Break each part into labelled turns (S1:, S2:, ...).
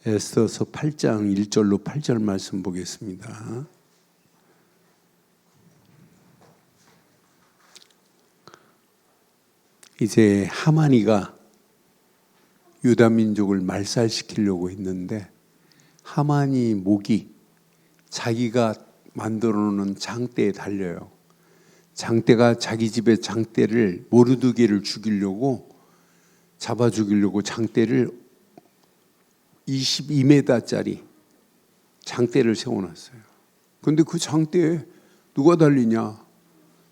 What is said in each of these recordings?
S1: 에스더서 8장 1절로 8절 말씀 보겠습니다. 이제 하만이가 유다 민족을 말살시키려고 했는데 하만이 목이 자기가 만들어 놓은 장대에 달려요. 장대가 자기 집의 장대를 모르드게를 죽이려고 잡아 죽이려고 장대를 22m짜리 장대를 세워놨어요. 그런데 그 장대에 누가 달리냐?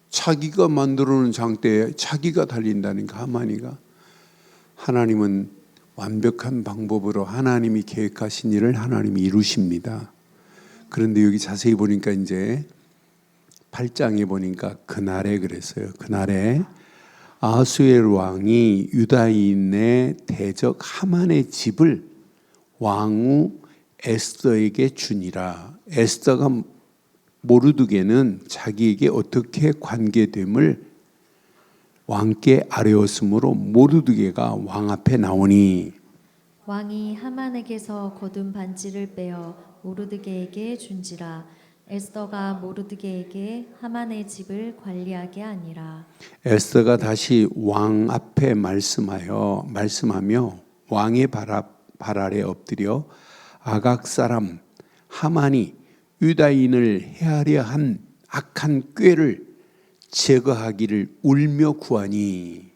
S1: 자기가 만들어 놓은 장대에 자기가 달린다니까, 하만이가. 하나님은 완벽한 방법으로 하나님이 계획하신 일을 하나님이 이루십니다. 그런데 여기 자세히 보니까 이제 8장에 보니까 그날에 그랬어요. 그날에 아수엘 왕이 유다인의 대적 하만의 집을 왕후 에스더에게 주니라. 에스더가 모르드게는 자기에게 어떻게 관계됨을 왕께 아뢰었으므로 모르드게가 왕 앞에 나오니
S2: 왕이 하만에게서 거둔 반지를 빼어 모르드게에게 준지라. 에스더가 모르드게에게 하만의 집을 관리하게 하니라.
S1: 에스더가 다시 왕 앞에 말씀하며 왕의 발 아래 엎드려 아각 사람 하만이 유다인을 해하려 한 악한 꾀를 제거하기를 울며 구하니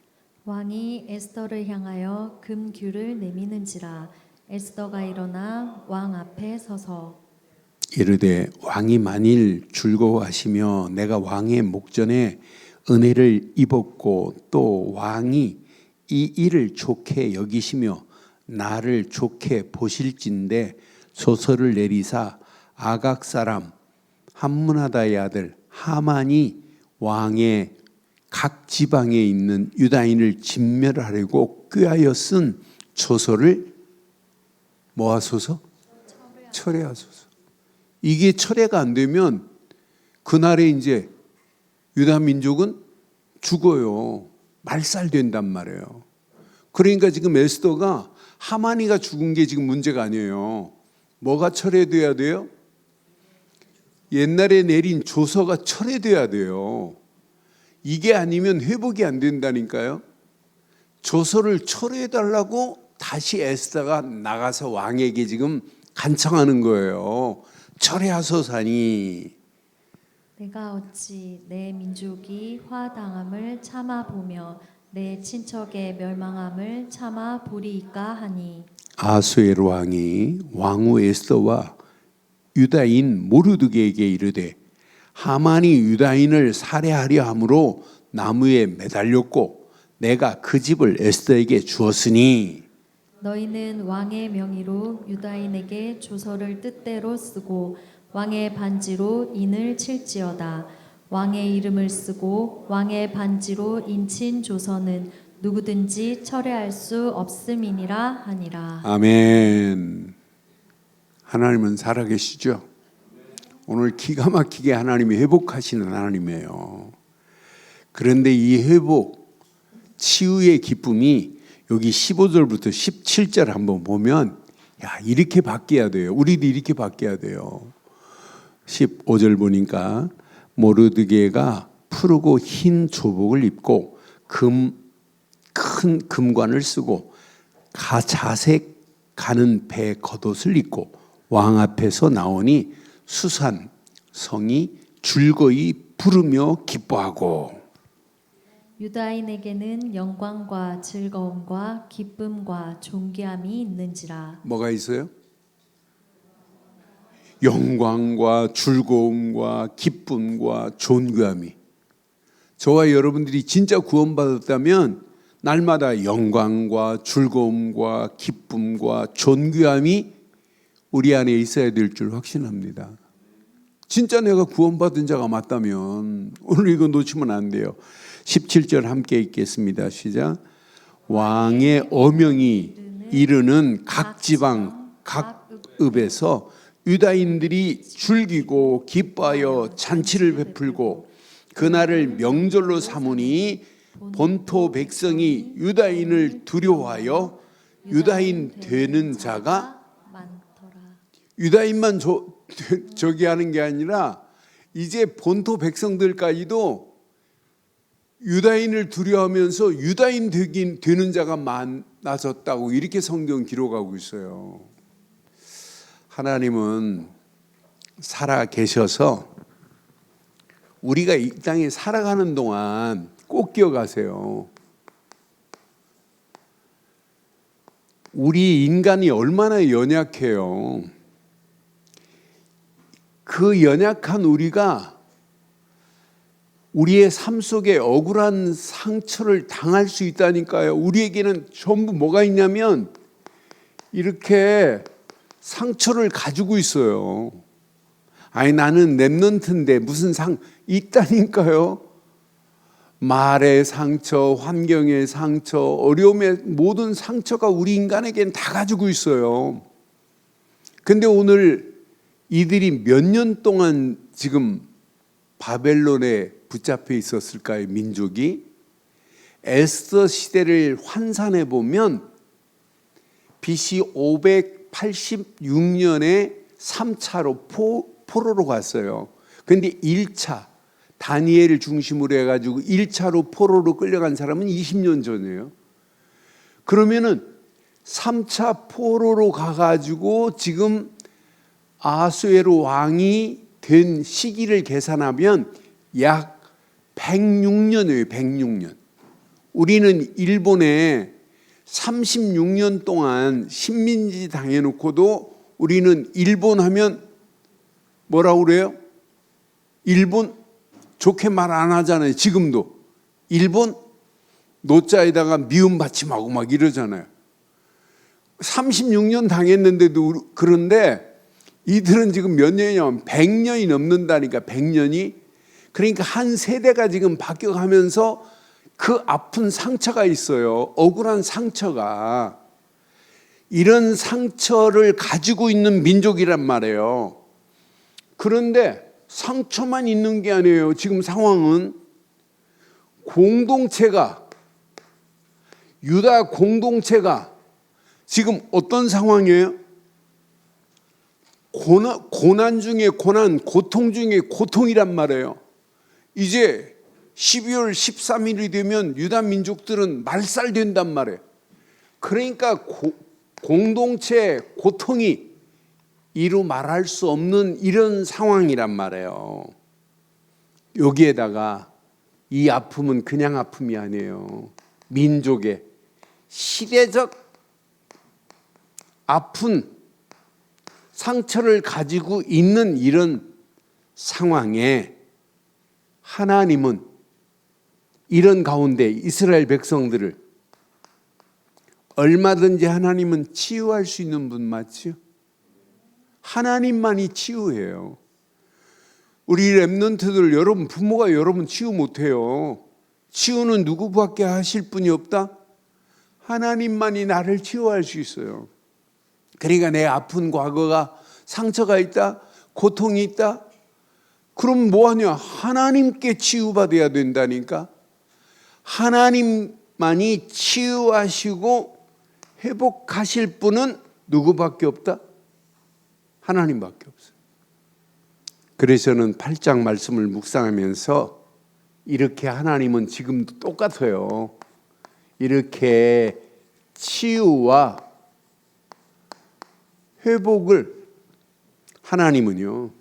S2: 왕이 에스더를 향하여 금규를 내미는지라. 에스더가 일어나 왕 앞에 서서
S1: 이르되 왕이 만일 즐거워하시며 내가 왕의 목전에 은혜를 입었고 또 왕이 이 일을 좋게 여기시며 나를 좋게 보실진대 소설을 내리사 아각 사람 함므나다의 아들 하만이 왕의 각 지방에 있는 유다인을 진멸하려고 꾀하여 쓴 조서를 뭐하소서? 철회하소서. 이게 철회가 안 되면 그날에 이제 유다 민족은 죽어요. 말살된단 말이에요. 그러니까 지금 에스더가 하만이가 죽은 게 지금 문제가 아니에요. 뭐가 철회돼야 돼요? 옛날에 내린 조서가 철회돼야 돼요. 이게 아니면 회복이 안 된다니까요. 조서를 철회해달라고 다시 에스더가 나가서 왕에게 지금 간청하는 거예요. 철회하소서니
S2: 내가 어찌 내 민족이 화당함을 참아 보며 내 친척의 멸망함을 참아 보리이까 하니.
S1: 아수엘 왕이 왕후 에스더와 유다인 모르드게에게 이르되 하만이 유다인을 살해하려 함으로 나무에 매달렸고 내가 그 집을 에스더에게 주었으니
S2: 너희는 왕의 명의로 유다인에게 조서를 뜻대로 쓰고 왕의 반지로 인을 칠지어다. 왕의 이름을 쓰고 왕의 반지로 인친 조서는 누구든지 철회할 수 없음이니라 하니라.
S1: 아멘. 하나님은 살아계시죠? 오늘 기가 막히게 하나님이 회복하시는 하나님이에요. 그런데 이 회복, 치유의 기쁨이 여기 15절부터 17절 한번 보면 야, 이렇게 바뀌어야 돼요. 우리도 이렇게 바뀌어야 돼요. 15절 보니까 모르드게가 푸르고 흰 조복을 입고 큰 금관을 쓰고 자색 가는 배 겉옷을 입고 왕 앞에서 나오니 수산 성이 즐거이 부르며 기뻐하고
S2: 유다인에게는 영광과 즐거움과 기쁨과 존귀함이 있는지라.
S1: 뭐가 있어요? 영광과 즐거움과 기쁨과 존귀함이. 저와 여러분들이 진짜 구원받았다면 날마다 영광과 즐거움과 기쁨과 존귀함이 우리 안에 있어야 될 줄 확신합니다. 진짜 내가 구원받은 자가 맞다면 오늘 이거 놓치면 안 돼요. 17절 함께 읽겠습니다. 시작. 왕의 어명이 이르는 각 지방 각 읍에서 유다인들이 즐기고 기뻐하여 잔치를 베풀고 그날을 명절로 삼으니 본토 백성이 유다인을 두려워하여 유다인 되는 자가
S2: 많더라.
S1: 유다인만 저기 하는 게 아니라 이제 본토 백성들까지도 유다인을 두려워하면서 유다인 되는 자가 많아졌다고 이렇게 성경 기록하고 있어요. 하나님은 살아 계셔서 우리가 이 땅에 살아가는 동안 꼭 기억하세요. 우리 인간이 얼마나 연약해요. 그 연약한 우리가 우리의 삶 속에 억울한 상처를 당할 수 있다니까요. 우리에게는 전부 뭐가 있냐면 이렇게 상처를 가지고 있어요. 아니 나는 랩런트인데 무슨 있다니까요. 말의 상처, 환경의 상처, 어려움의 모든 상처가 우리 인간에게는 다 가지고 있어요. 근데 오늘 이들이 몇 년 동안 지금 바벨론에 붙잡혀 있었을까요? 민족이 에스더 시대를 환산해 보면 BC 586년에 3차로 포로로 갔어요. 근데 1차 다니엘을 중심으로 해가지고 1차로 포로로 끌려간 사람은 20년 전이에요. 그러면은 3차 포로로 가가지고 지금 아수에로 왕이 된 시기를 계산하면 약 106년이에요. 106년. 우리는 일본에 36년 동안 식민지 당해놓고도 우리는 일본 하면 뭐라고 그래요? 일본 좋게 말 안 하잖아요. 지금도 일본 노자에다가 미움 받침하고 막 이러잖아요. 36년 당했는데도. 그런데 이들은 지금 몇 년이냐면 100년이 넘는다니까. 100년이. 그러니까 한 세대가 지금 바뀌어가면서 그 아픈 상처가 있어요. 억울한 상처가. 이런 상처를 가지고 있는 민족이란 말이에요. 그런데 상처만 있는 게 아니에요. 지금 상황은 공동체가, 유다 공동체가 지금 어떤 상황이에요? 고난 중에 고난, 고통 중에 고통이란 말이에요. 이제 12월 13일이 되면 유다 민족들은 말살된단 말이에요. 그러니까 공동체 고통이 이루 말할 수 없는 이런 상황이란 말이에요. 여기에다가 이 아픔은 그냥 아픔이 아니에요. 민족의 시대적 아픈 상처를 가지고 있는 이런 상황에 하나님은 이런 가운데 이스라엘 백성들을 얼마든지 하나님은 치유할 수 있는 분 맞죠? 하나님만이 치유해요. 우리 랩런트들 여러분 부모가 여러분 치유 못해요. 치유는 누구밖에 하실 분이 없다? 하나님만이 나를 치유할 수 있어요. 그러니까 내 아픈 과거가 상처가 있다, 고통이 있다. 그럼 뭐하냐? 하나님께 치유받아야 된다니까. 하나님만이 치유하시고 회복하실 분은 누구밖에 없다? 하나님밖에 없어요. 그래서 저는 8장 말씀을 묵상하면서 이렇게 하나님은 지금도 똑같아요. 이렇게 치유와 회복을 하나님은요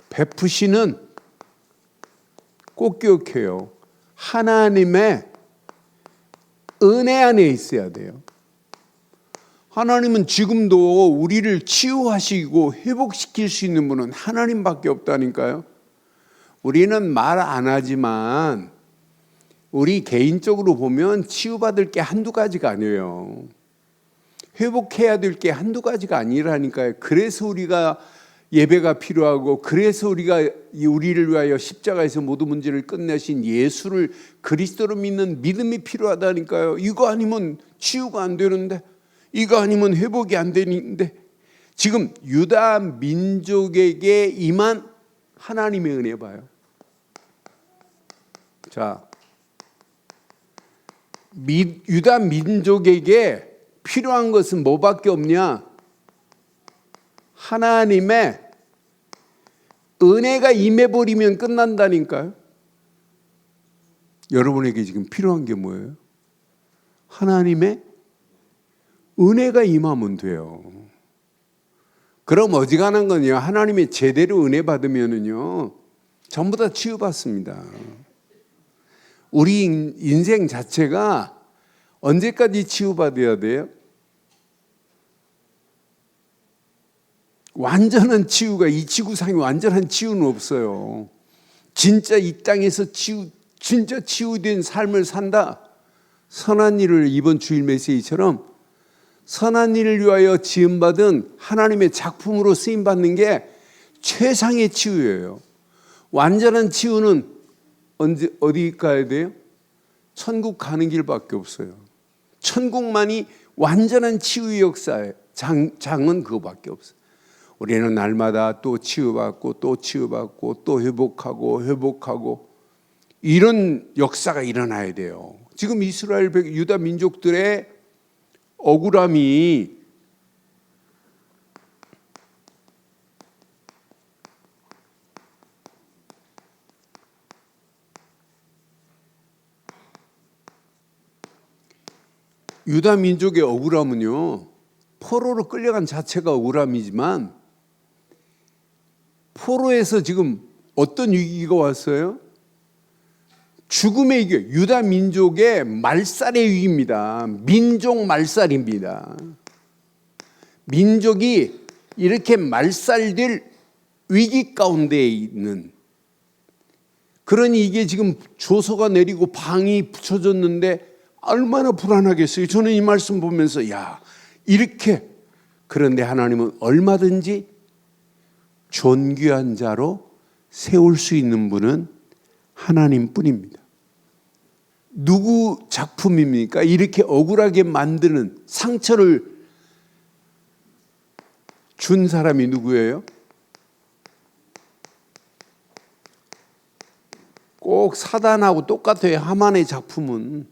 S1: 베푸시는 꼭 기억해요. 하나님의 은혜 안에 있어야 돼요. 하나님은 지금도 우리를 치유하시고 회복시킬 수 있는 분은 하나님밖에 없다니까요. 우리는 말 안 하지만 우리 개인적으로 보면 치유받을 게 한두 가지가 아니에요. 회복해야 될 게 한두 가지가 아니라니까요. 그래서 우리가 예배가 필요하고, 그래서 우리가 우리를 위하여 십자가에서 모든 문제를 끝내신 예수를 그리스도로 믿는 믿음이 필요하다니까요. 이거 아니면 치유가 안 되는데, 이거 아니면 회복이 안 되는데, 지금 유다 민족에게 임한 하나님의 은혜 봐요. 자, 유다 민족에게 필요한 것은 뭐밖에 없냐? 하나님의 은혜가 임해버리면 끝난다니까요. 여러분에게 지금 필요한 게 뭐예요? 하나님의 은혜가 임하면 돼요. 그럼 어지간한 건요, 하나님의 제대로 은혜 받으면은요, 전부 다 치유받습니다. 우리 인생 자체가 언제까지 치유받아야 돼요? 완전한 치유가, 이 지구상에 완전한 치유는 없어요. 진짜 이 땅에서 진짜 치유된 삶을 산다. 선한 일을, 이번 주일 메시지처럼 선한 일을 위하여 지음받은 하나님의 작품으로 쓰임받는 게 최상의 치유예요. 완전한 치유는 어디 가야 돼요? 천국 가는 길밖에 없어요. 천국만이 완전한 치유의 역사예요. 장은 그거밖에 없어요. 우리는 날마다 또 치유받고 또 치유받고 또 회복하고 이런 역사가 일어나야 돼요. 지금 이스라엘 유다 민족들의 억울함이 유다 민족의 억울함은요, 포로로 끌려간 자체가 억울함이지만 포로에서 지금 어떤 위기가 왔어요? 죽음의 위기, 유다 민족의 말살의 위기입니다. 민족 말살입니다. 민족이 이렇게 말살될 위기 가운데 있는, 그러니 이게 지금 조서가 내리고 방이 붙여졌는데 얼마나 불안하겠어요. 저는 이 말씀 보면서 이렇게, 그런데 하나님은 얼마든지 존귀한 자로 세울 수 있는 분은 하나님뿐입니다. 누구 작품입니까? 이렇게 억울하게 만드는, 상처를 준 사람이 누구예요? 꼭 사단하고 똑같아요. 하만의 작품은.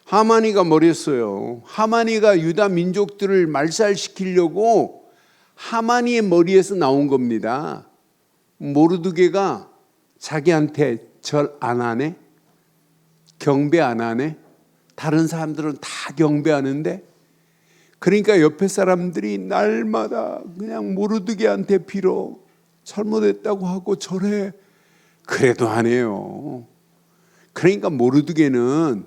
S1: 하만이가 뭐랬어요? 하만이가 유다 민족들을 말살시키려고 하만이의 머리에서 나온 겁니다. 모르드게가 자기한테 절 안 하네? 경배 안 하네? 다른 사람들은 다 경배하는데, 그러니까 옆에 사람들이 날마다 그냥 모르드게한테 빌어, 잘못했다고 하고 절해. 그래도 안 해요. 그러니까 모르드게는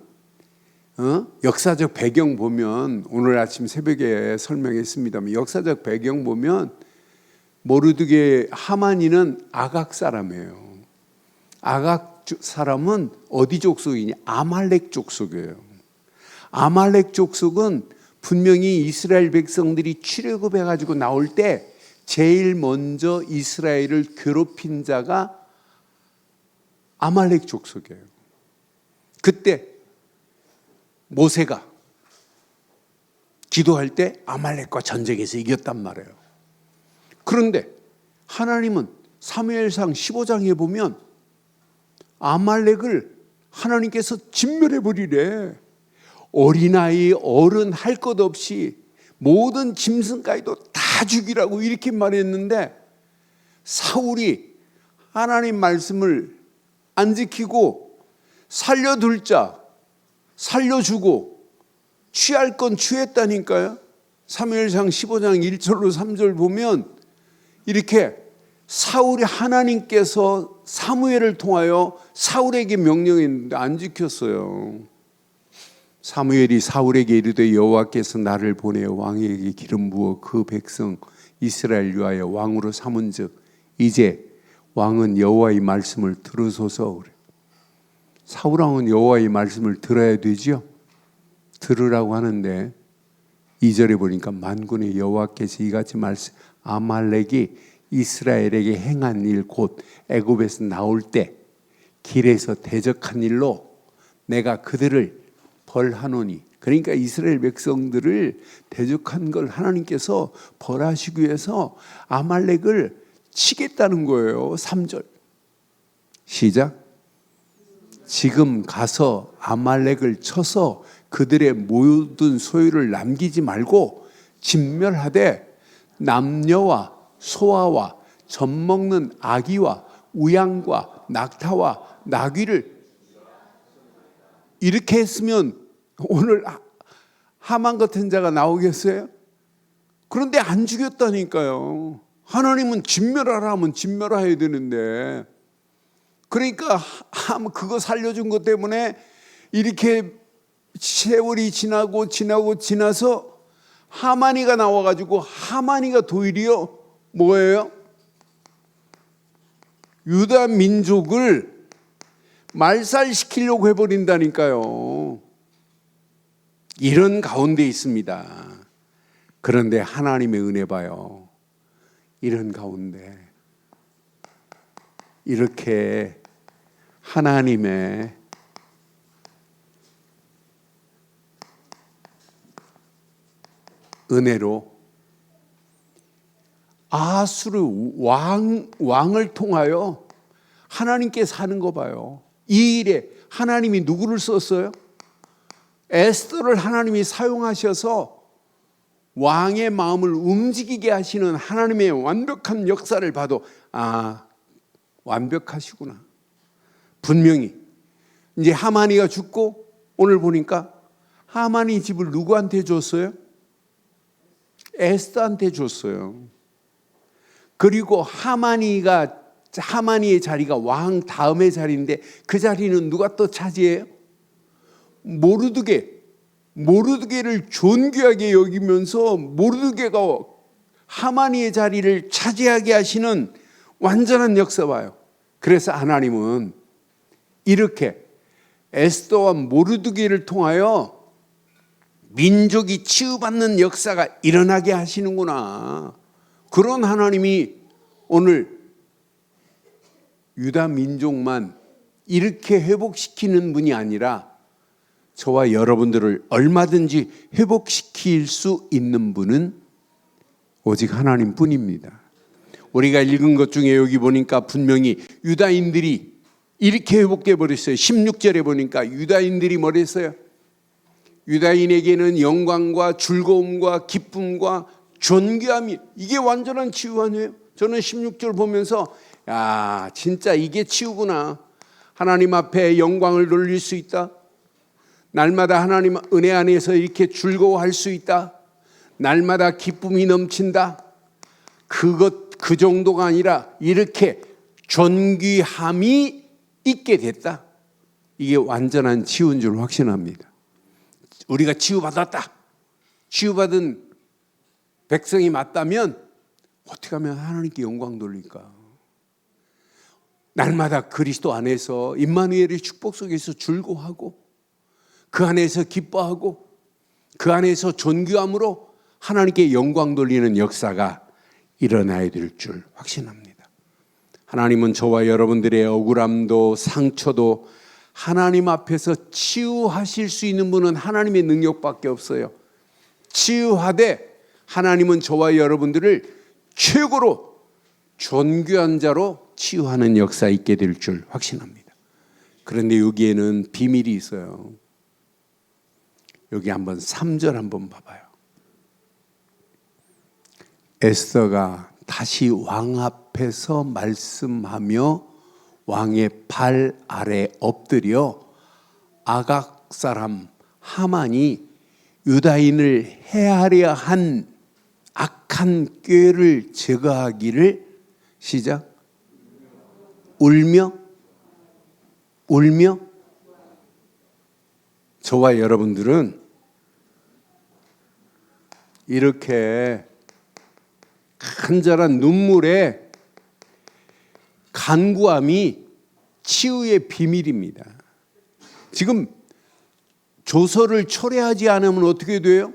S1: 역사적 배경 보면, 오늘 아침 새벽에 설명했습니다만, 역사적 배경 보면 모르드게 하만이는 아각 사람이에요. 아각 사람은 어디 족속이냐? 아말렉 족속이에요. 아말렉 족속은 분명히 이스라엘 백성들이 출애굽해가지고 나올 때 제일 먼저 이스라엘을 괴롭힌 자가 아말렉 족속이에요. 그때 모세가 기도할 때 아말렉과 전쟁에서 이겼단 말이에요. 그런데 하나님은 사무엘상 15장에 보면 아말렉을 하나님께서 진멸해버리래. 어린아이, 어른 할 것 없이 모든 짐승까지도 다 죽이라고 이렇게 말했는데, 사울이 하나님 말씀을 안 지키고 살려둘 자 살려주고 취할 건 취했다니까요. 사무엘상 15장 1절로 3절 보면 이렇게 사울이, 하나님께서 사무엘을 통하여 사울에게 명령했는데 안 지켰어요. 사무엘이 사울에게 이르되 여호와께서 나를 보내어 왕에게 기름 부어 그 백성 이스라엘 위하여 왕으로 삼은즉 이제 왕은 여호와의 말씀을 들으소서. 그래. 사울 왕은 여호와의 말씀을 들어야 되지요. 들으라고 하는데 2절에 보니까 만군의 여호와께서 이같이 말씀, 아말렉이 이스라엘에게 행한 일 곧 애굽에서 나올 때 길에서 대적한 일로 내가 그들을 벌하노니, 그러니까 이스라엘 백성들을 대적한 걸 하나님께서 벌하시기 위해서 아말렉을 치겠다는 거예요. 3절 시작. 지금 가서 아말렉을 쳐서 그들의 모든 소유를 남기지 말고 진멸하되 남녀와 소아와 젖먹는 아기와 우양과 낙타와 나귀를, 이렇게 했으면 오늘 하만 같은 자가 나오겠어요? 그런데 안 죽였다니까요. 하나님은 진멸하라 하면 진멸해야 되는데, 그러니까 그거 살려준 것 때문에 이렇게 세월이 지나서 하만이가 나와가지고, 하만이가 도리어 뭐예요? 유다 민족을 말살시키려고 해버린다니까요. 이런 가운데 있습니다. 그런데 하나님의 은혜 봐요. 이런 가운데 이렇게 하나님의 은혜로 아수르 왕을 통하여 하나님께 사는 거 봐요. 이 일에 하나님이 누구를 썼어요? 에스더를 하나님이 사용하셔서 왕의 마음을 움직이게 하시는 하나님의 완벽한 역사를 봐도, 완벽하시구나. 분명히 이제 하만이가 죽고, 오늘 보니까 하만이 집을 누구한테 줬어요? 에스더한테 줬어요. 그리고 하만이의 자리가 왕 다음의 자리인데, 그 자리는 누가 또 차지해요? 모르드게를 존귀하게 여기면서 모르드게가 하만이의 자리를 차지하게 하시는 완전한 역사 봐요. 그래서 하나님은 이렇게 에스더와 모르드게를 통하여 민족이 치유받는 역사가 일어나게 하시는구나. 그런 하나님이 오늘 유다 민족만 이렇게 회복시키는 분이 아니라 저와 여러분들을 얼마든지 회복시킬 수 있는 분은 오직 하나님뿐입니다. 우리가 읽은 것 중에 여기 보니까 분명히 유다인들이 이렇게 회복돼 버렸어요. 16절에 보니까 유다인들이 뭐랬어요? 유다인에게는 영광과 즐거움과 기쁨과 존귀함이, 이게 완전한 치유 아니에요? 저는 16절 보면서 진짜 이게 치유구나. 하나님 앞에 영광을 돌릴 수 있다. 날마다 하나님 은혜 안에서 이렇게 즐거워할 수 있다. 날마다 기쁨이 넘친다. 그 정도가 아니라 이렇게 존귀함이 있게 됐다. 이게 완전한 치유인 줄 확신합니다. 우리가 치유받았다. 치유받은 백성이 맞다면 어떻게 하면 하나님께 영광 돌릴까? 날마다 그리스도 안에서 임마누엘의 축복 속에서 즐거워하고, 그 안에서 기뻐하고, 그 안에서 존귀함으로 하나님께 영광 돌리는 역사가 일어나야 될 줄 확신합니다. 하나님은 저와 여러분들의 억울함도 상처도 하나님 앞에서 치유하실 수 있는 분은 하나님의 능력밖에 없어요. 치유하되 하나님은 저와 여러분들을 최고로 존귀한 자로 치유하는 역사 있게 될 줄 확신합니다. 그런데 여기에는 비밀이 있어요. 여기 한번 3절 한번 봐봐요. 에스더가 다시 왕 앞에서 말씀하며 왕의 발 아래 엎드려 아각 사람 하만이 유다인을 해하려 한 악한 꾀를 제거하기를, 시작, 울며 저와 여러분들은 이렇게 간절한 눈물에 간구함이 치유의 비밀입니다. 지금 조서를 초래하지 않으면 어떻게 돼요?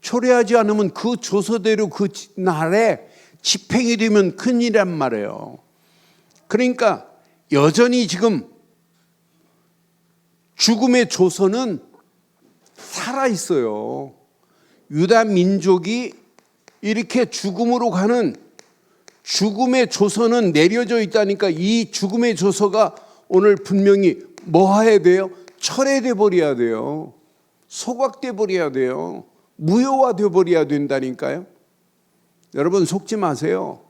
S1: 초래하지 않으면 그 조서대로 그 날에 집행이 되면 큰일이란 말이에요. 그러니까 여전히 지금 죽음의 조서는 살아있어요. 유다 민족이 이렇게 죽음으로 가는 죽음의 조서는 내려져 있다니까, 이 죽음의 조서가 오늘 분명히 뭐 해야 돼요? 철회돼 버려야 돼요. 소각돼 버려야 돼요. 무효화돼 버려야 된다니까요. 여러분 속지 마세요.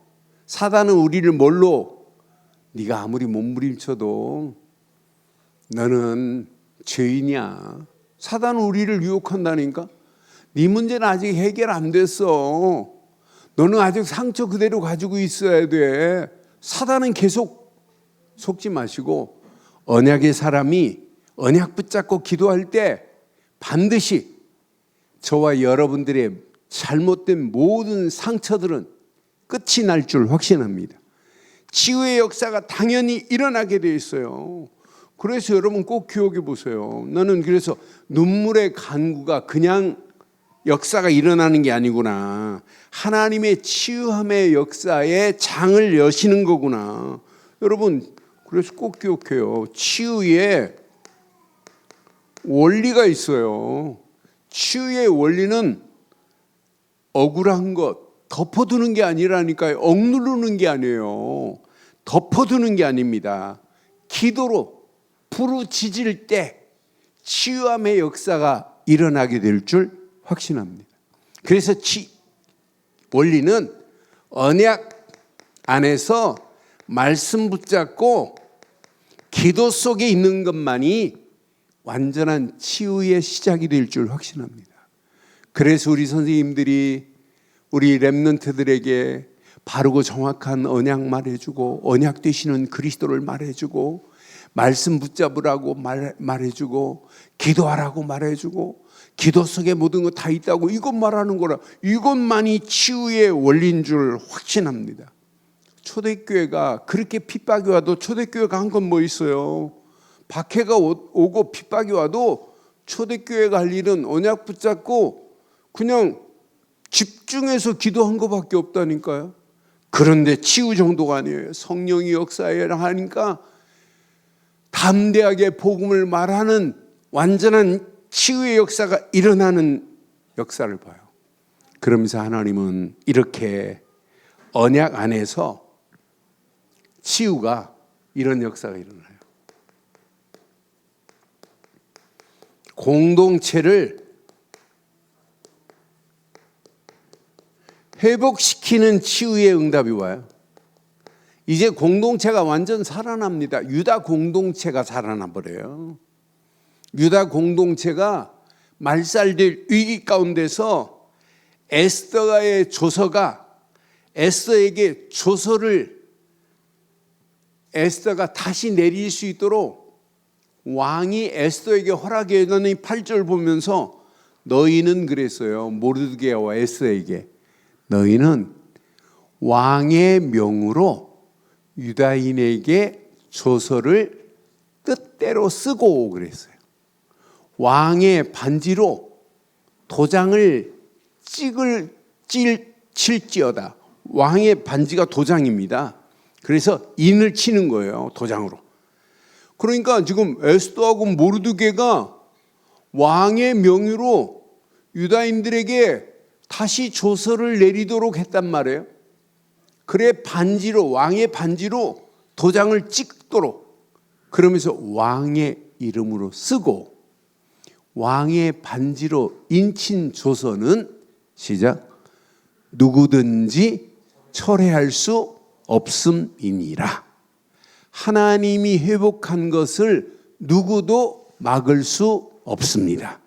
S1: 사단은 우리를 뭘로? 네가 아무리 몸부림쳐도 너는 죄인이야. 사단은 우리를 유혹한다니까. 네 문제는 아직 해결 안 됐어. 너는 아직 상처 그대로 가지고 있어야 돼. 사단은 계속 속지 마시고 언약의 사람이 언약 붙잡고 기도할 때 반드시 저와 여러분들의 잘못된 모든 상처들은 끝이 날 줄 확신합니다. 치유의 역사가 당연히 일어나게 돼 있어요. 그래서 여러분 꼭 기억해 보세요. 나는 그래서 눈물의 간구가 그냥 역사가 일어나는 게 아니구나. 하나님의 치유함의 역사에 장을 여시는 거구나. 여러분 그래서 꼭 기억해요. 치유에 원리가 있어요. 치유의 원리는 억울한 것 덮어두는 게 아니라니까요. 억누르는 게 아니에요. 덮어두는 게 아닙니다. 기도로 부르짖을 때 치유함의 역사가 일어나게 될 줄 확신합니다. 그래서 원리는 언약 안에서 말씀 붙잡고 기도 속에 있는 것만이 완전한 치유의 시작이 될 줄 확신합니다. 그래서 우리 선생님들이 우리 렘넌트들에게 바르고 정확한 언약 말해주고 언약 되시는 그리스도를 말해주고 말씀 붙잡으라고 말해주고 기도하라고 말해주고 기도 속에 모든 거 다 있다고 이것 말하는 거라. 이것만이 치유의 원리인 줄 확신합니다. 초대교회가 그렇게 핍박이 와도 초대교회가 한 건 뭐 있어요? 박해가 오고 핍박이 와도 초대교회가 할 일은 언약 붙잡고 그냥 집중해서 기도한 것밖에 없다니까요. 그런데 치유 정도가 아니에요. 성령이 역사해야 하니까 담대하게 복음을 말하는 완전한 치유의 역사가 일어나는 역사를 봐요. 그러면서 하나님은 이렇게 언약 안에서 치유가 이런 역사가 일어나요. 공동체를 회복시키는 치유의 응답이 와요. 이제 공동체가 완전 살아납니다. 유다 공동체가 살아나 버려요. 유다 공동체가 말살될 위기 가운데서 에스더의 조서가 에스더에게 조서를 에스더가 다시 내릴 수 있도록 왕이 에스더에게 허락해주는 8절 보면서 너희는 그랬어요. 모르드게와 에스더에게 너희는 왕의 명으로 유다인에게 조서를 뜻대로 쓰고 그랬어요. 왕의 반지로 도장을 칠지어다. 왕의 반지가 도장입니다. 그래서 인을 치는 거예요. 도장으로. 그러니까 지금 에스더하고 모르드게가 왕의 명의로 유다인들에게 다시 조서를 내리도록 했단 말이에요. 그래 반지로 왕의 반지로 도장을 찍도록 그러면서 왕의 이름으로 쓰고 왕의 반지로 인친 조서는 시작 누구든지 철회할 수 없음이니라. 하나님이 회복한 것을 누구도 막을 수 없습니다.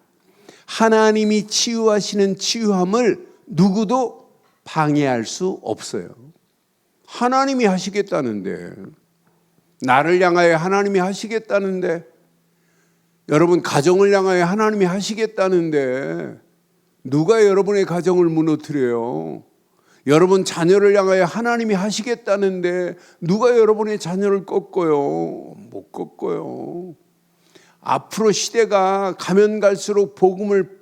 S1: 하나님이 치유하시는 치유함을 누구도 방해할 수 없어요. 하나님이 하시겠다는데, 나를 향하여 하나님이 하시겠다는데, 여러분 가정을 향하여 하나님이 하시겠다는데 누가 여러분의 가정을 무너뜨려요? 여러분 자녀를 향하여 하나님이 하시겠다는데 누가 여러분의 자녀를 꺾어요? 못 꺾어요. 앞으로 시대가 가면 갈수록 복음을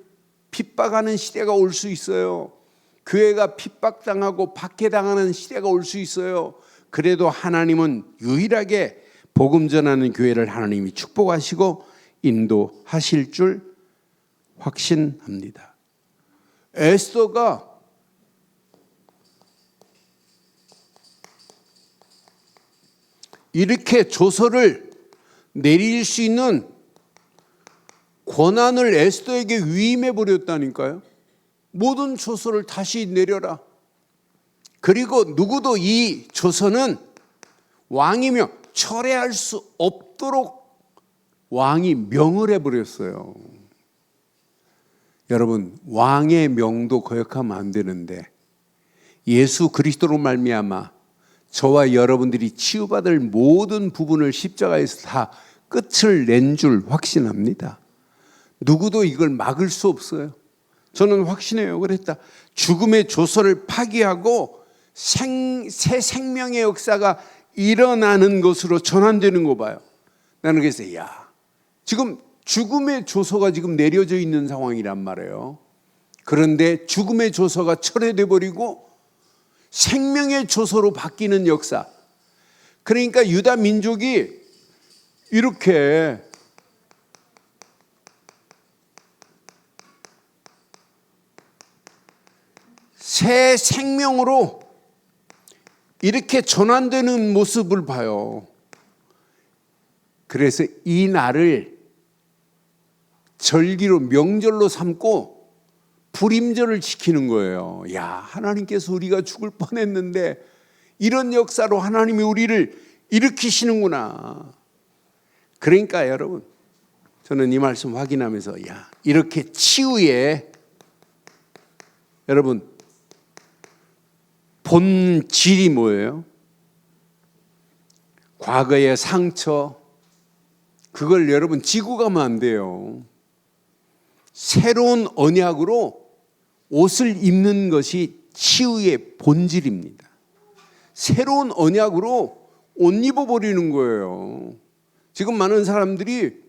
S1: 핍박하는 시대가 올 수 있어요. 교회가 핍박당하고 박해당하는 시대가 올 수 있어요. 그래도 하나님은 유일하게 복음 전하는 교회를 하나님이 축복하시고 인도하실 줄 확신합니다. 에스더가 이렇게 조서를 내릴 수 있는 권한을 에스더에게 위임해 버렸다니까요. 모든 조서를 다시 내려라. 그리고 누구도 이 조서는 왕이며 철회할 수 없도록 왕이 명을 해버렸어요. 여러분, 왕의 명도 거역하면 안 되는데 예수 그리스도로 말미암아 저와 여러분들이 치유받을 모든 부분을 십자가에서 다 끝을 낸 줄 확신합니다. 누구도 이걸 막을 수 없어요. 저는 확신해요. 그랬다. 죽음의 조서를 파기하고 새 생명의 역사가 일어나는 것으로 전환되는 거 봐요. 나는 그래서 지금 죽음의 조서가 지금 내려져 있는 상황이란 말이에요. 그런데 죽음의 조서가 철회돼 버리고 생명의 조서로 바뀌는 역사. 그러니까 유다 민족이 이렇게 새 생명으로 이렇게 전환되는 모습을 봐요. 그래서 이 날을 절기로 명절로 삼고 불임절을 지키는 거예요. 하나님께서 우리가 죽을 뻔했는데 이런 역사로 하나님이 우리를 일으키시는구나. 그러니까 여러분, 저는 이 말씀 확인하면서 이렇게 치유의 여러분 본질이 뭐예요? 과거의 상처, 그걸 여러분 지고 가면 안 돼요. 새로운 언약으로 옷을 입는 것이 치유의 본질입니다. 새로운 언약으로 옷 입어버리는 거예요. 지금 많은 사람들이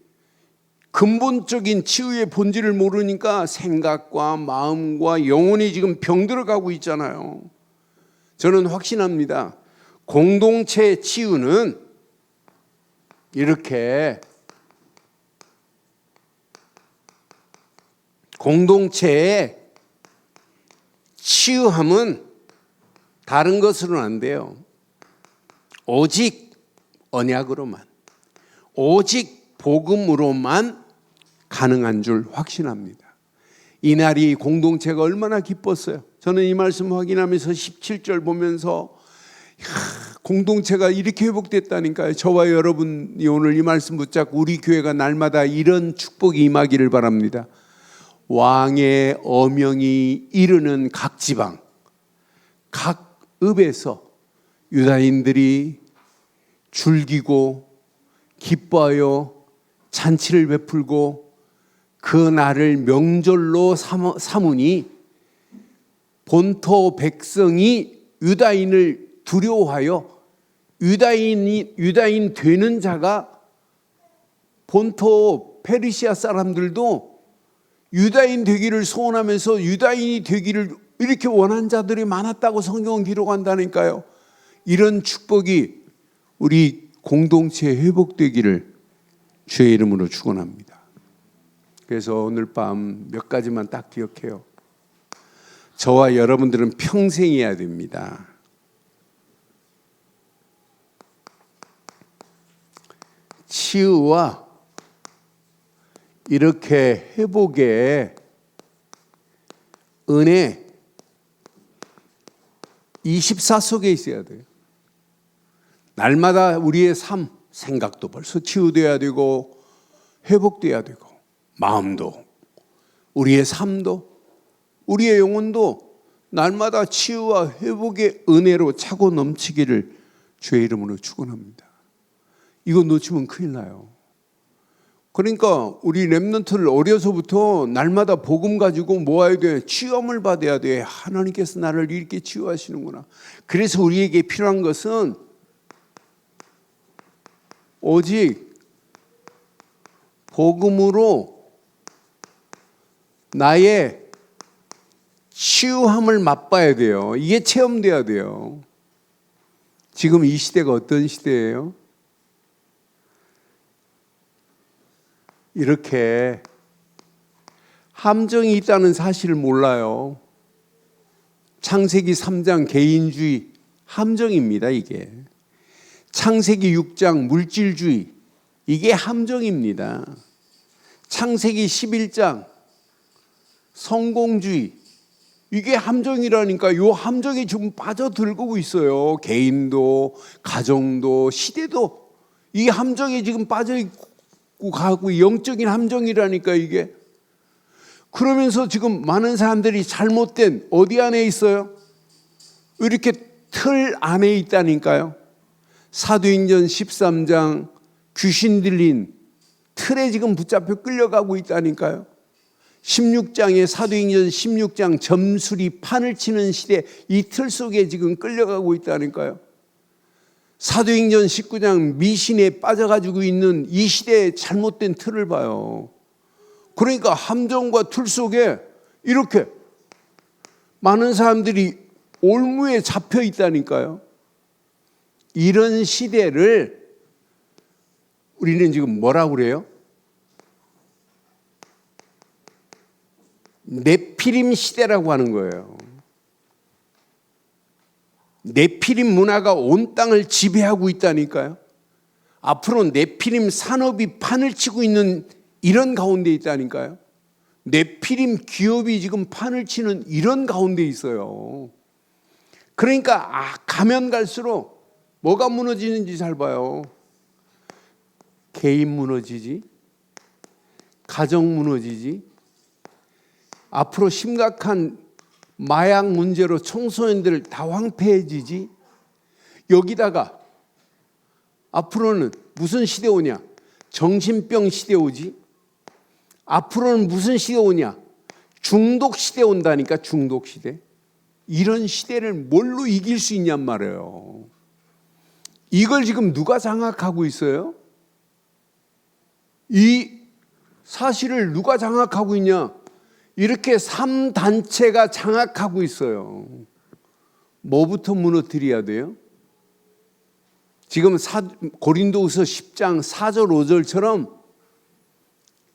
S1: 근본적인 치유의 본질을 모르니까 생각과 마음과 영혼이 지금 병들어가고 있잖아요. 저는 확신합니다. 공동체 치유는 이렇게 공동체의 치유함은 다른 것으로는 안 돼요. 오직 언약으로만, 오직 복음으로만 가능한 줄 확신합니다. 이날이 공동체가 얼마나 기뻤어요. 저는 이 말씀 확인하면서 17절 보면서 공동체가 이렇게 회복됐다니까요. 저와 여러분이 오늘 이 말씀 붙잡고 우리 교회가 날마다 이런 축복이 임하기를 바랍니다. 왕의 어명이 이르는 각 지방, 각 읍에서 유다인들이 즐기고 기뻐하여 잔치를 베풀고 그 날을 명절로 삼으니 본토 백성이 유다인을 두려워하여 유다인 되는 자가 본토 페르시아 사람들도 유다인 되기를 소원하면서 유다인이 되기를 이렇게 원한 자들이 많았다고 성경은 기록한다니까요. 이런 축복이 우리 공동체에 회복되기를 주의 이름으로 축원합니다. 그래서 오늘 밤 몇 가지만 딱 기억해요. 저와 여러분들은 평생 해야 됩니다. 치유와 이렇게 회복의 은혜 24 속에 있어야 돼요. 날마다 우리의 삶, 생각도 벌써 치유돼야 되고 회복돼야 되고 마음도 우리의 삶도 우리의 영혼도 날마다 치유와 회복의 은혜로 차고 넘치기를 주의 이름으로 축원합니다. 이거 놓치면 큰일 나요. 그러니까 우리 렘넌트를 어려서부터 날마다 복음 가지고 모아야 돼. 치유함을 받아야 돼. 하나님께서 나를 이렇게 치유하시는구나. 그래서 우리에게 필요한 것은 오직 복음으로 나의 치유함을 맛봐야 돼요. 이게 체험돼야 돼요. 지금 이 시대가 어떤 시대예요? 이렇게 함정이 있다는 사실을 몰라요. 창세기 3장 개인주의 함정입니다. 이게 창세기 6장 물질주의 이게 함정입니다. 창세기 11장 성공주의, 이게 함정이라니까. 요 함정에 지금 빠져들고 있어요. 개인도, 가정도, 시대도 이 함정에 지금 빠져있고 가고, 영적인 함정이라니까 이게. 그러면서 지금 많은 사람들이 잘못된 어디 안에 있어요? 이렇게 틀 안에 있다니까요. 사도행전 13장 귀신 들린 틀에 지금 붙잡혀 끌려가고 있다니까요. 16장에 사도행전 16장 점술이 판을 치는 시대, 이 틀 속에 지금 끌려가고 있다니까요. 사도행전 19장 미신에 빠져가지고 있는 이 시대의 잘못된 틀을 봐요. 그러니까 함정과 틀 속에 이렇게 많은 사람들이 올무에 잡혀 있다니까요. 이런 시대를 우리는 지금 뭐라고 그래요? 네피림 시대라고 하는 거예요. 네피림 문화가 온 땅을 지배하고 있다니까요. 앞으로 네피림 산업이 판을 치고 있는 이런 가운데 있다니까요. 네피림 기업이 지금 판을 치는 이런 가운데 있어요. 그러니까 가면 갈수록 뭐가 무너지는지 잘 봐요. 개인 무너지지, 가정 무너지지, 앞으로 심각한 마약 문제로 청소년들 다 황폐해지지. 여기다가 앞으로는 무슨 시대 오냐? 정신병 시대 오지. 앞으로는 무슨 시대 오냐? 중독 시대 온다니까. 중독 시대. 이런 시대를 뭘로 이길 수 있냔 말이에요. 이걸 지금 누가 장악하고 있어요? 이 사실을 누가 장악하고 있냐? 이렇게 3단체가 장악하고 있어요. 뭐부터 무너뜨려야 돼요? 지금 고린도후서 10장 4절 5절처럼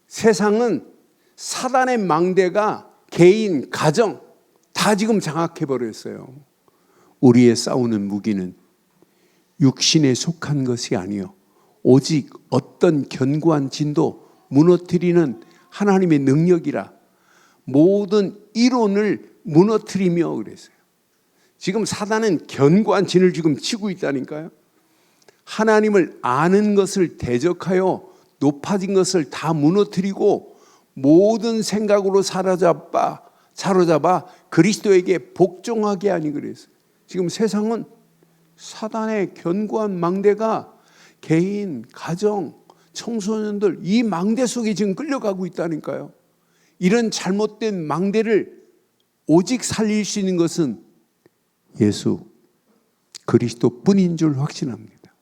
S1: 세상은 사단의 망대가 개인, 가정 다 지금 장악해버렸어요. 우리의 싸우는 무기는 육신에 속한 것이 아니요 오직 어떤 견고한 진도 무너뜨리는 하나님의 능력이라. 모든 이론을 무너뜨리며 그랬어요. 지금 사단은 견고한 진을 지금 치고 있다니까요. 하나님을 아는 것을 대적하여 높아진 것을 다 무너뜨리고 모든 생각으로 사로잡아 그리스도에게 복종하게 하니 그랬어요. 지금 세상은 사단의 견고한 망대가 개인, 가정, 청소년들 이 망대 속에 지금 끌려가고 있다니까요. 이런 잘못된 망대를 오직 살릴 수 있는 것은 예수 그리스도뿐인 줄 확신합니다.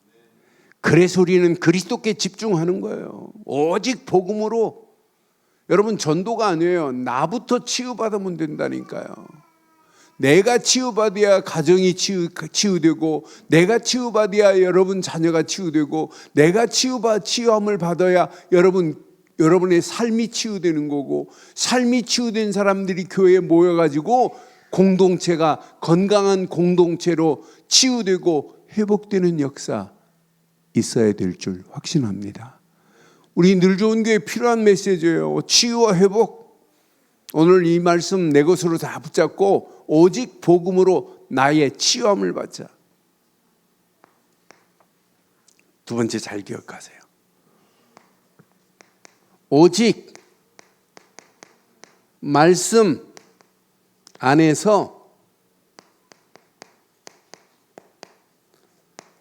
S1: 그래서 우리는 그리스도께 집중하는 거예요. 오직 복음으로. 여러분, 전도가 아니에요. 나부터 치유받으면 된다니까요. 내가 치유받아야 가정이 치유되고, 내가 치유받아야 여러분 자녀가 치유되고, 내가 치유함을 받아야 여러분의 삶이 치유되는 거고, 삶이 치유된 사람들이 교회에 모여가지고 공동체가 건강한 공동체로 치유되고 회복되는 역사 있어야 될 줄 확신합니다. 우리 늘 좋은 교회 필요한 메시지예요. 치유와 회복. 오늘 이 말씀 내 것으로 다 붙잡고 오직 복음으로 나의 치유함을 받자. 두 번째, 잘 기억하세요. 오직 말씀 안에서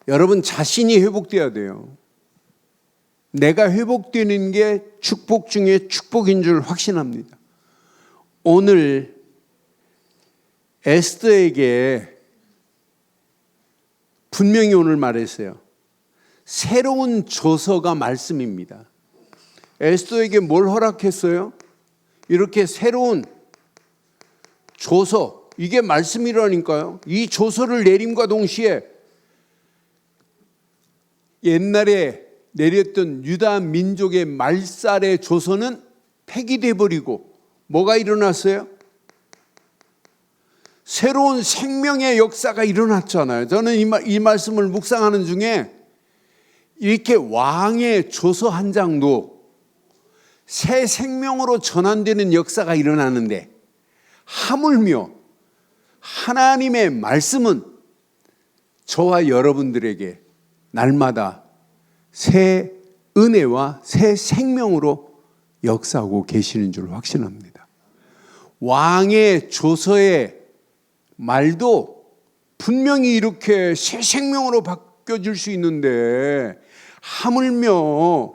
S1: 여러분 자신이 회복돼야 돼요. 내가 회복되는 게 축복 중에 축복인 줄 확신합니다. 오늘 에스더에게 분명히 오늘 말했어요. 새로운 조서가 말씀입니다. 에스더에게 뭘 허락했어요? 이렇게 새로운 조서, 이게 말씀이라니까요. 이 조서를 내림과 동시에 옛날에 내렸던 유다 민족의 말살의 조서는 폐기돼 버리고 뭐가 일어났어요? 새로운 생명의 역사가 일어났잖아요. 저는 이 말씀을 묵상하는 중에 이렇게 왕의 조서 한 장도 새 생명으로 전환되는 역사가 일어나는데, 하물며 하나님의 말씀은 저와 여러분들에게 날마다 새 은혜와 새 생명으로 역사하고 계시는 줄 확신합니다. 왕의 조서의 말도 분명히 이렇게 새 생명으로 바뀌어질 수 있는데, 하물며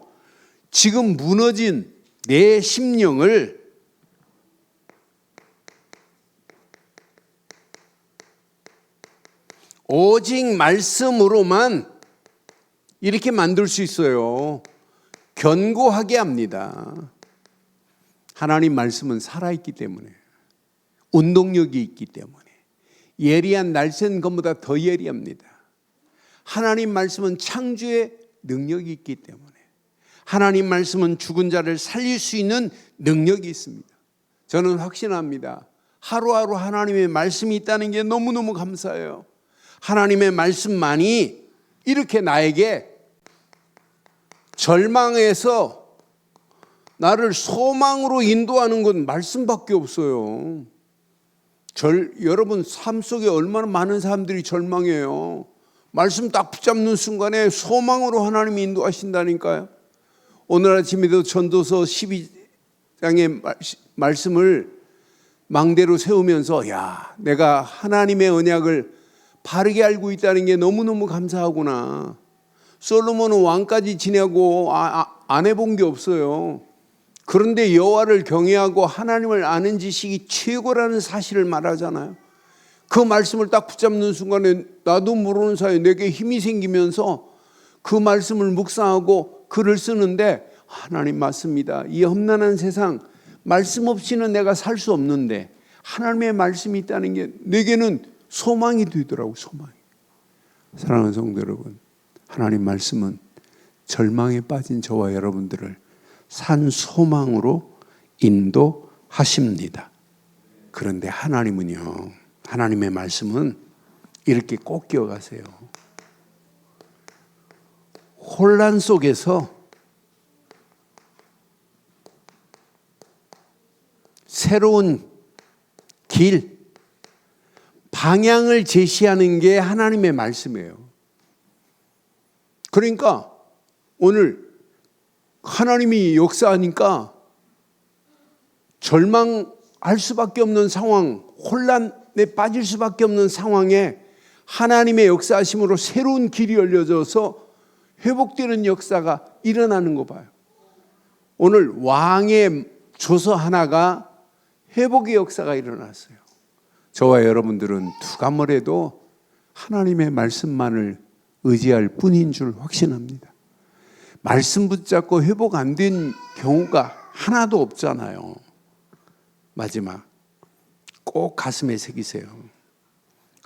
S1: 지금 무너진 내 심령을 오직 말씀으로만 이렇게 만들 수 있어요. 견고하게 합니다. 하나님 말씀은 살아있기 때문에, 운동력이 있기 때문에, 예리한 날쌘 것보다 더 예리합니다. 하나님 말씀은 창조의 능력이 있기 때문에, 하나님 말씀은 죽은 자를 살릴 수 있는 능력이 있습니다. 저는 확신합니다. 하루하루 하나님의 말씀이 있다는 게 너무너무 감사해요. 하나님의 말씀만이 이렇게 나에게 절망에서 나를 소망으로 인도하는 건 말씀밖에 없어요. 여러분 삶 속에 얼마나 많은 사람들이 절망해요. 말씀 딱 붙잡는 순간에 소망으로 하나님이 인도하신다니까요. 오늘 아침에도 전도서 12장의 말씀을 망대로 세우면서, 야, 내가 하나님의 언약을 바르게 알고 있다는 게 너무너무 감사하구나. 솔로몬은 왕까지 지내고 안 해본 게 없어요. 그런데 여호와를 경외하고 하나님을 아는 지식이 최고라는 사실을 말하잖아요. 그 말씀을 딱 붙잡는 순간에 나도 모르는 사이에 내게 힘이 생기면서 그 말씀을 묵상하고 글을 쓰는데, 하나님 맞습니다. 이 험난한 세상 말씀 없이는 내가 살 수 없는데 하나님의 말씀이 있다는 게 내게는 소망이 되더라고요. 소망이. 사랑하는 성도 여러분, 하나님 말씀은 절망에 빠진 저와 여러분들을 산 소망으로 인도하십니다. 그런데 하나님은요, 하나님의 말씀은 이렇게 꼭 기억하세요. 혼란 속에서 새로운 길, 방향을 제시하는 게 하나님의 말씀이에요. 그러니까 오늘 하나님이 역사하니까 절망할 수밖에 없는 상황, 혼란에 빠질 수밖에 없는 상황에 하나님의 역사하심으로 새로운 길이 열려져서 회복되는 역사가 일어나는 거 봐요. 오늘 왕의 조서 하나가 회복의 역사가 일어났어요. 저와 여러분들은 누가 뭐래도 하나님의 말씀만을 의지할 뿐인 줄 확신합니다. 말씀 붙잡고 회복 안 된 경우가 하나도 없잖아요. 마지막 꼭 가슴에 새기세요.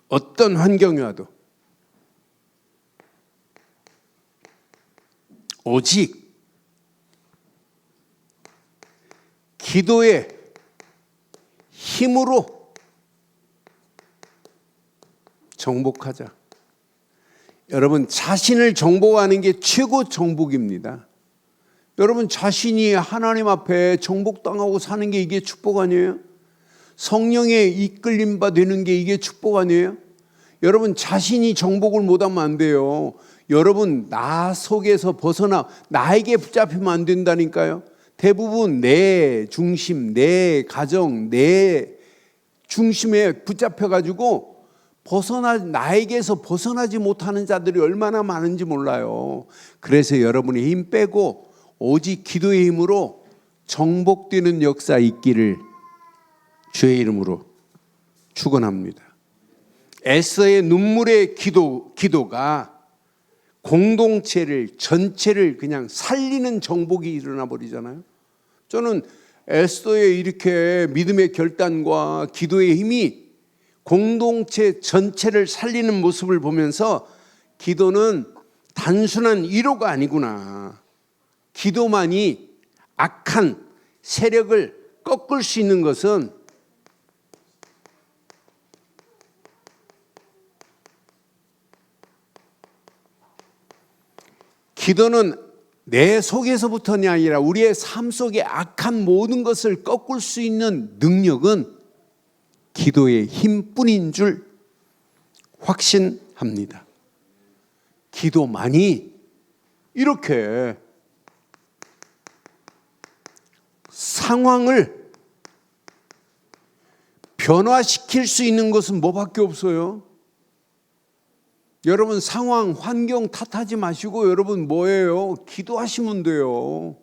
S1: 어떤 환경이 와도 오직 기도의 힘으로 정복하자. 여러분, 자신을 정복하는 게 최고 정복입니다. 여러분, 자신이 하나님 앞에 정복당하고 사는 게 이게 축복 아니에요? 성령에 이끌림 바 되는 게 이게 축복 아니에요? 여러분, 자신이 정복을 못하면 안 돼요. 여러분, 나 속에서 벗어나 나에게 붙잡히면 안 된다니까요. 대부분 내 중심, 내 가정, 내 중심에 붙잡혀가지고 나에게서 벗어나지 못하는 자들이 얼마나 많은지 몰라요. 그래서 여러분이 힘 빼고 오직 기도의 힘으로 정복되는 역사 있기를 주의 이름으로 축원합니다. 에스더의 눈물의 기도가 공동체를 전체를 그냥 살리는 정복이 일어나 버리잖아요. 저는 에스더의 이렇게 믿음의 결단과 기도의 힘이 공동체 전체를 살리는 모습을 보면서 기도는 단순한 위로가 아니구나. 기도만이 악한 세력을 꺾을 수 있는 것은 기도는 내 속에서부터가 아니라 우리의 삶 속의 악한 모든 것을 꺾을 수 있는 능력은 기도의 힘뿐인 줄 확신합니다. 기도만이 이렇게 상황을 변화시킬 수 있는 것은 뭐밖에 없어요? 여러분 상황, 환경 탓하지 마시고 여러분 뭐예요? 기도하시면 돼요.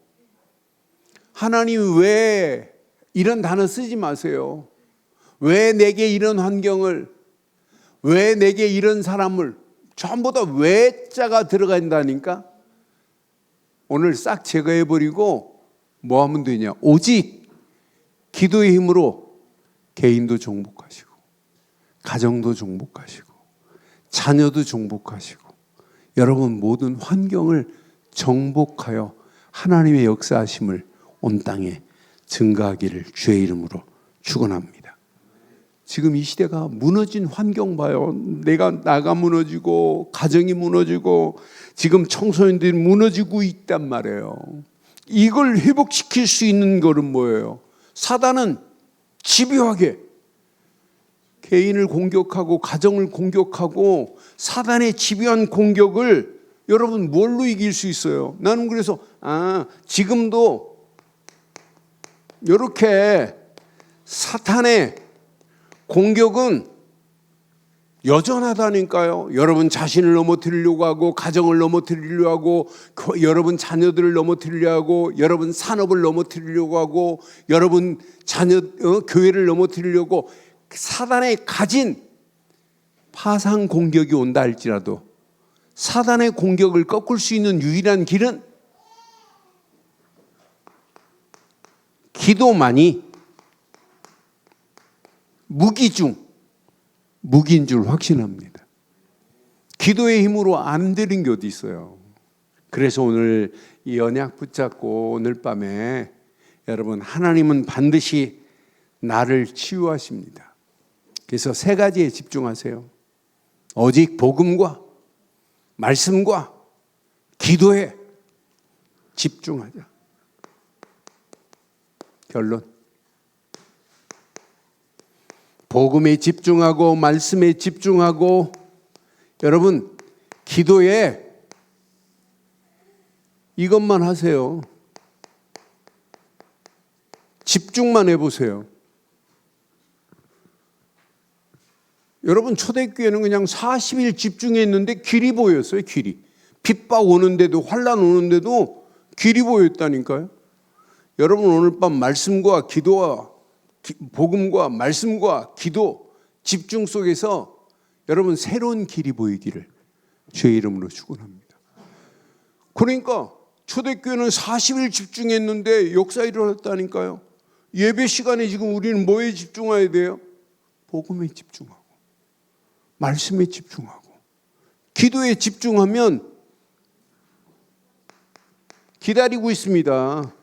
S1: 하나님 왜 이런 단어 쓰지 마세요. 왜 내게 이런 환경을, 왜 내게 이런 사람을, 전부 다 왜자가 들어간다니까. 오늘 싹 제거해버리고 뭐 하면 되냐? 오직 기도의 힘으로 개인도 정복하시고 가정도 정복하시고 자녀도 정복하시고 여러분 모든 환경을 정복하여 하나님의 역사하심을 온 땅에 증거하기를 주의 이름으로 축원합니다. 지금 이 시대가 무너진 환경 봐요. 나가 무너지고 가정이 무너지고 지금 청소년들이 무너지고 있단 말이에요. 이걸 회복시킬 수 있는 것은 뭐예요? 사단은 집요하게 개인을 공격하고 가정을 공격하고 사단의 집요한 공격을 여러분 뭘로 이길 수 있어요? 나는 그래서 지금도 이렇게 사탄의 공격은 여전하다니까요. 여러분 자신을 넘어뜨리려고 하고 가정을 넘어뜨리려고 하고 여러분 자녀들을 넘어뜨리려고 하고 여러분 산업을 넘어뜨리려고 하고 여러분 자녀 교회를 넘어뜨리려고 사단의 가진 파상 공격이 온다 할지라도 사단의 공격을 꺾을 수 있는 유일한 길은 기도만이 무기인 줄 확신합니다. 기도의 힘으로 안 되는 게 어디 있어요. 그래서 오늘 이 언약 붙잡고 오늘 밤에 여러분 하나님은 반드시 나를 치유하십니다. 그래서 세 가지에 집중하세요. 오직 복음과 말씀과 기도에 집중하자. 결론. 복음에 집중하고 말씀에 집중하고 여러분 기도에 이것만 하세요. 집중만 해보세요. 여러분 초대교회는 그냥 40일 집중했는데 길이 보였어요. 길이. 핍박 오는데도 환난 오는데도 길이 보였다니까요. 여러분 오늘 밤 말씀과 기도와 복음과 말씀과 기도 집중 속에서 여러분 새로운 길이 보이기를 주의 이름으로 축원합니다. 그러니까 초대교회는 40일 집중했는데 역사 일어났다니까요. 예배 시간에 지금 우리는 뭐에 집중해야 돼요? 복음에 집중하고 말씀에 집중하고 기도에 집중하면 기다리고 있습니다.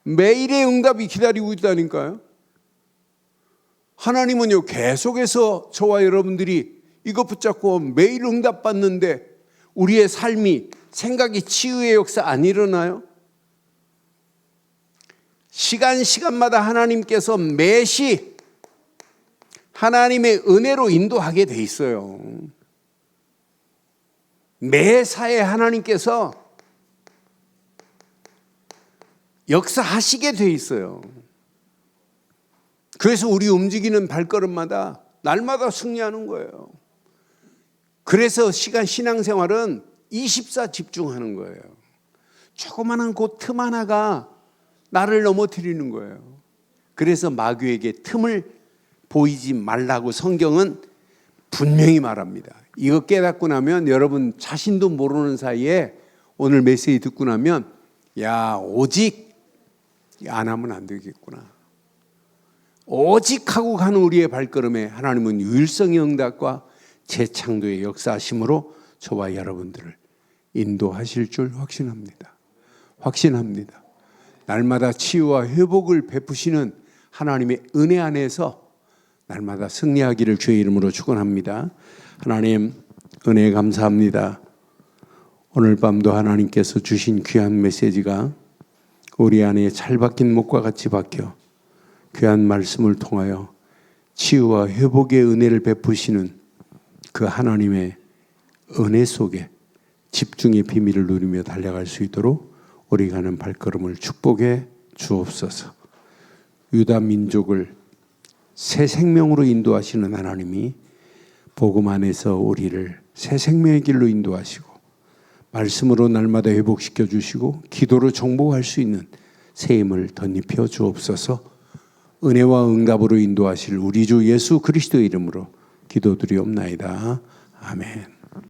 S1: 매일의 응답이 기다리고 있다니까요. 하나님은요 계속해서 저와 여러분들이 이거 붙잡고 매일 응답 받는데 우리의 삶이 생각이 치유의 역사 안 일어나요? 시간마다 하나님께서 매시 하나님의 은혜로 인도하게 돼 있어요. 매사에 하나님께서 역사하시게 돼 있어요. 그래서 우리 움직이는 발걸음마다 날마다 승리하는 거예요. 그래서 신앙생활은 24 집중하는 거예요. 조그마한 그 틈 하나가 나를 넘어뜨리는 거예요. 그래서 마귀에게 틈을 보이지 말라고 성경은 분명히 말합니다. 이거 깨닫고 나면 여러분 자신도 모르는 사이에 오늘 메시지 듣고 나면 오직 안 하면 안 되겠구나. 오직 하고 가는 우리의 발걸음에 하나님은 유일성의 응답과 재창조의 역사하심으로 저와 여러분들을 인도하실 줄 확신합니다. 확신합니다. 날마다 치유와 회복을 베푸시는 하나님의 은혜 안에서 날마다 승리하기를 주의 이름으로 축원합니다. 하나님 은혜 감사합니다. 오늘 밤도 하나님께서 주신 귀한 메시지가 우리 안에 잘 박힌 목과 같이 박혀 귀한 말씀을 통하여 치유와 회복의 은혜를 베푸시는 그 하나님의 은혜 속에 집중의 비밀을 누리며 달려갈 수 있도록 우리 가는 발걸음을 축복해 주옵소서. 유다 민족을 새 생명으로 인도하시는 하나님이 복음 안에서 우리를 새 생명의 길로 인도하시고 말씀으로 날마다 회복시켜 주시고 기도로 정복할 수 있는 새 힘을 덧입혀 주옵소서. 은혜와 응답으로 인도하실 우리 주 예수 그리스도의 이름으로 기도드리옵나이다. 아멘.